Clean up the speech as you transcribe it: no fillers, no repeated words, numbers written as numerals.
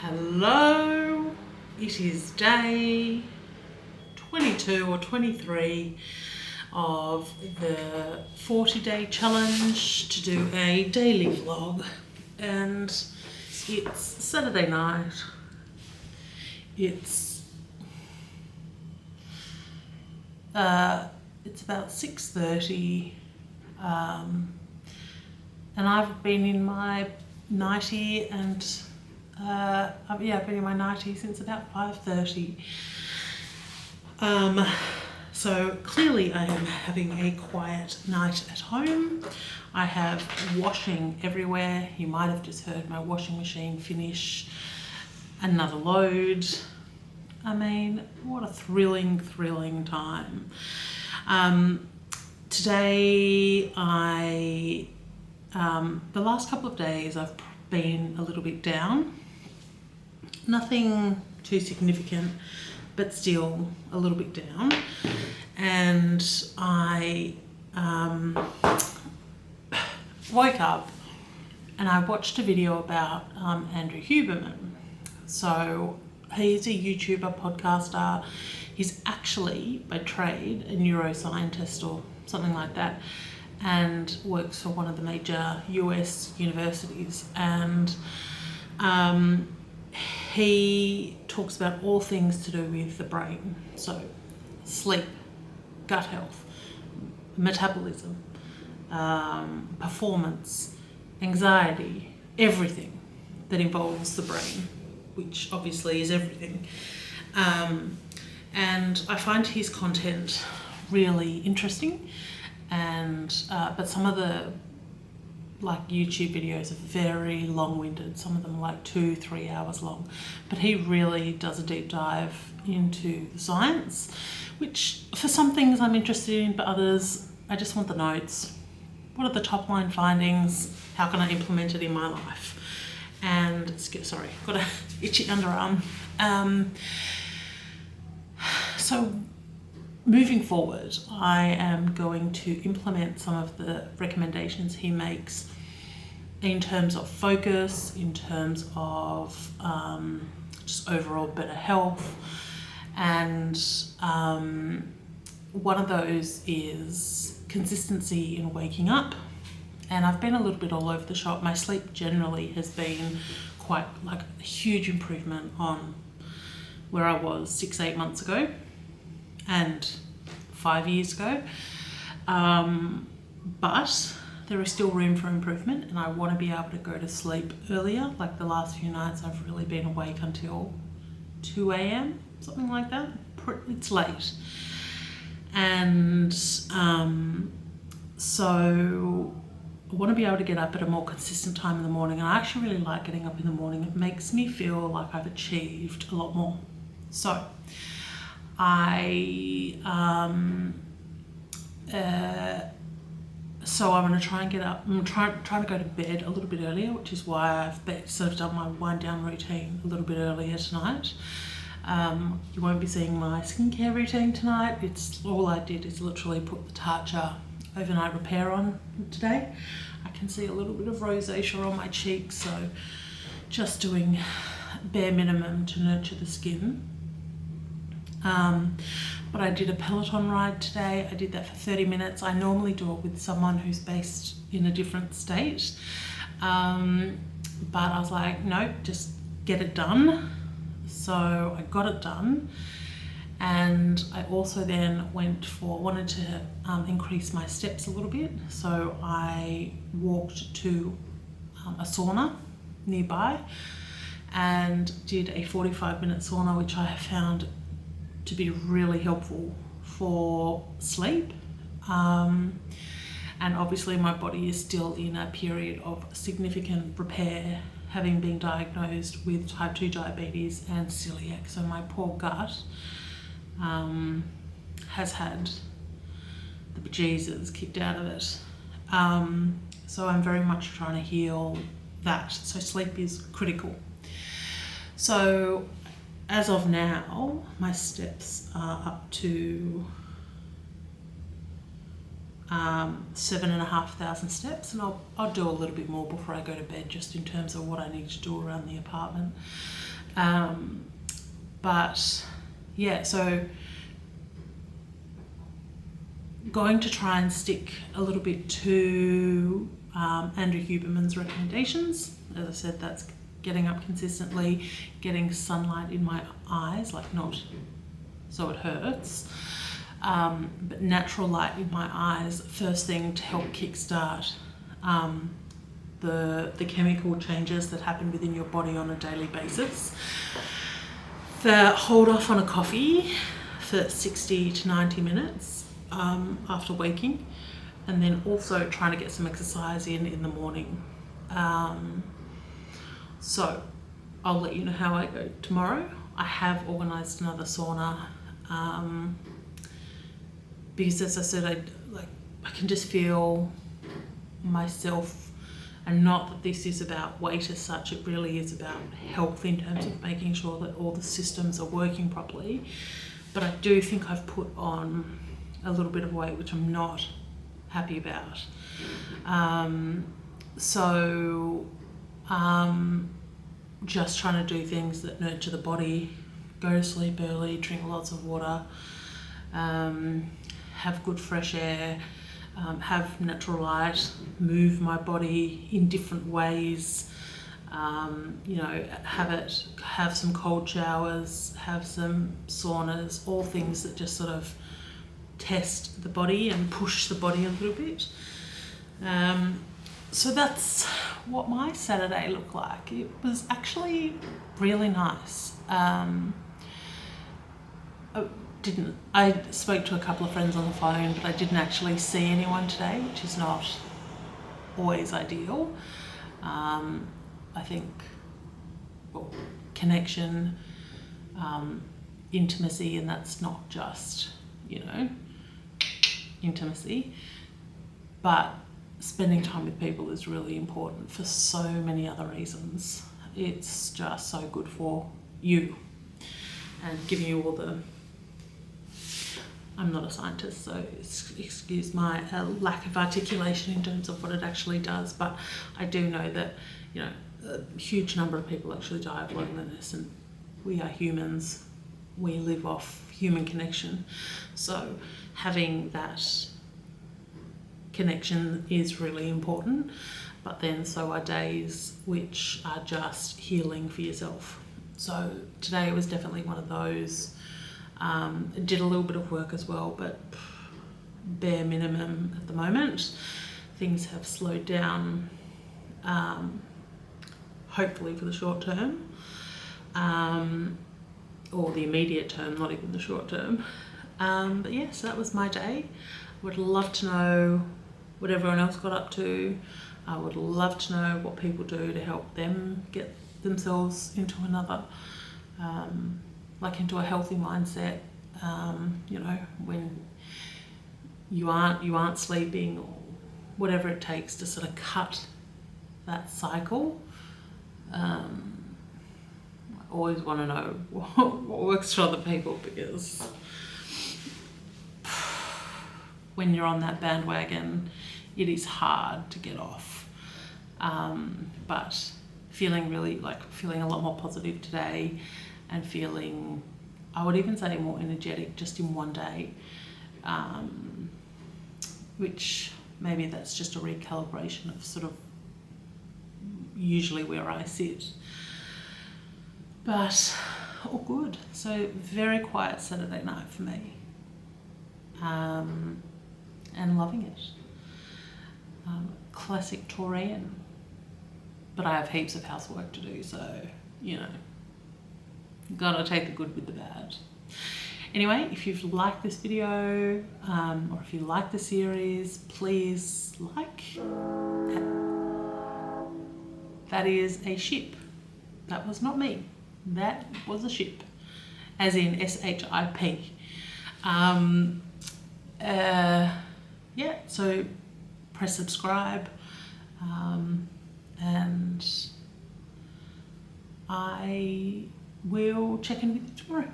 Hello, it is day 22 or 23 of the 40-day challenge to do a daily vlog, and it's Saturday night. It's about 6:30, and I've been in my nightie and I've been in my nightie since about 5:30. So clearly I am having a quiet night at home. I have washing everywhere. You might have just heard my washing machine finish another load. I mean, what a thrilling time. Today the last couple of days I've been a little bit down. Nothing too significant, but still a little bit down. And I woke up and I watched a video about Andrew Huberman. So he's a YouTuber, podcaster. He's actually by trade a neuroscientist or something like that, and works for one of the major US universities. And he talks about all things to do with the brain. So sleep, gut health, metabolism, performance, anxiety, everything that involves the brain, which obviously is everything. And I find his content really interesting, and but some of the YouTube videos are very long-winded. Some of them are 2-3 hours long, but he really does a deep dive into the science, which for some things I'm interested in, but others I just want the notes. What are the top line findings? How can I implement it in my life? And sorry, got a itchy underarm. So moving forward, I am going to implement some of the recommendations he makes in terms of focus, in terms of just overall better health. And one of those is consistency in waking up. And I've been a little bit all over the shop. My sleep generally has been quite a huge improvement on where I was 6-8 months ago and 5 years ago, but there is still room for improvement, and I want to be able to go to sleep earlier. The last few nights I've really been awake until 2 a.m, something like that. It's late. And so I want to be able to get up at a more consistent time in the morning, and I actually really like getting up in the morning. It makes me feel like I've achieved a lot more. So I'm going to try and get up. I'm trying to go to bed a little bit earlier, which is why I've sort of done my wind down routine a little bit earlier tonight. You won't be seeing my skincare routine tonight. All I did is literally put the Tatcha overnight repair on today. I can see a little bit of rosacea on my cheeks, so just doing bare minimum to nurture the skin. But I did a Peloton ride today. I did that for 30 minutes. I normally do it with someone who's based in a different state. But I was like, nope, just get it done. So I got it done. And I also then wanted to increase my steps a little bit. So I walked to a sauna nearby and did a 45-minute sauna, which I have found to be really helpful for sleep. And obviously my body is still in a period of significant repair, having been diagnosed with type 2 diabetes and coeliac. So my poor gut has had the bejesus kicked out of it. So I'm very much trying to heal that. So sleep is critical. So as of now, my steps are up to 7,500 steps, and I'll do a little bit more before I go to bed, just in terms of what I need to do around the apartment. But yeah, so going to try and stick a little bit to Andrew Huberman's recommendations. As I said, that's getting up consistently, getting sunlight in my eyes, like not so it hurts, but natural light in my eyes first thing to help kickstart the chemical changes that happen within your body on a daily basis. Hold off on a coffee for 60 to 90 minutes after waking, and then also trying to get some exercise in the morning. So I'll let you know how I go tomorrow. I have organised another sauna because, as I said, I can just feel myself, and not that this is about weight as such, it really is about health in terms of making sure that all the systems are working properly. But I do think I've put on a little bit of weight, which I'm not happy about. Just trying to do things that nurture the body, go to sleep early, drink lots of water, have good fresh air, have natural light, move my body in different ways, have some cold showers, have some saunas, all things that just sort of test the body and push the body a little bit. So that's what my Saturday looked like. It was actually really nice. I spoke to a couple of friends on the phone, but I didn't actually see anyone today, which is not always ideal. I think connection, intimacy, and that's not just, intimacy, but spending time with people is really important for so many other reasons. It's just so good for you and giving you all the... I'm not a scientist, so excuse my lack of articulation in terms of what it actually does, but I do know that, a huge number of people actually die of loneliness, and we are humans. We live off human connection. So having that connection is really important, but then so are days which are just healing for yourself. So today was definitely one of those. Did a little bit of work as well, but bare minimum at the moment. Things have slowed down, hopefully for the short term, or the immediate term, not even the short term. But yeah, so that was my day. Would love to know what everyone else got up to. I would love to know what people do to help them get themselves into another, into a healthy mindset. When you aren't sleeping, or whatever it takes to sort of cut that cycle. I always want to know what works for other people, because when you're on that bandwagon, it is hard to get off. But feeling a lot more positive today, and feeling, I would even say, more energetic just in one day, which maybe that's just a recalibration of sort of usually where I sit. But all good. So very quiet Saturday night for me, and loving it. Classic Taurian, but I have heaps of housework to do, so gotta take the good with the bad. Anyway, if you've liked this video, or if you like the series, please like. That is a ship. That was not me. That was a ship, as in SHIP. Yeah, so press subscribe, and I will check in with you tomorrow.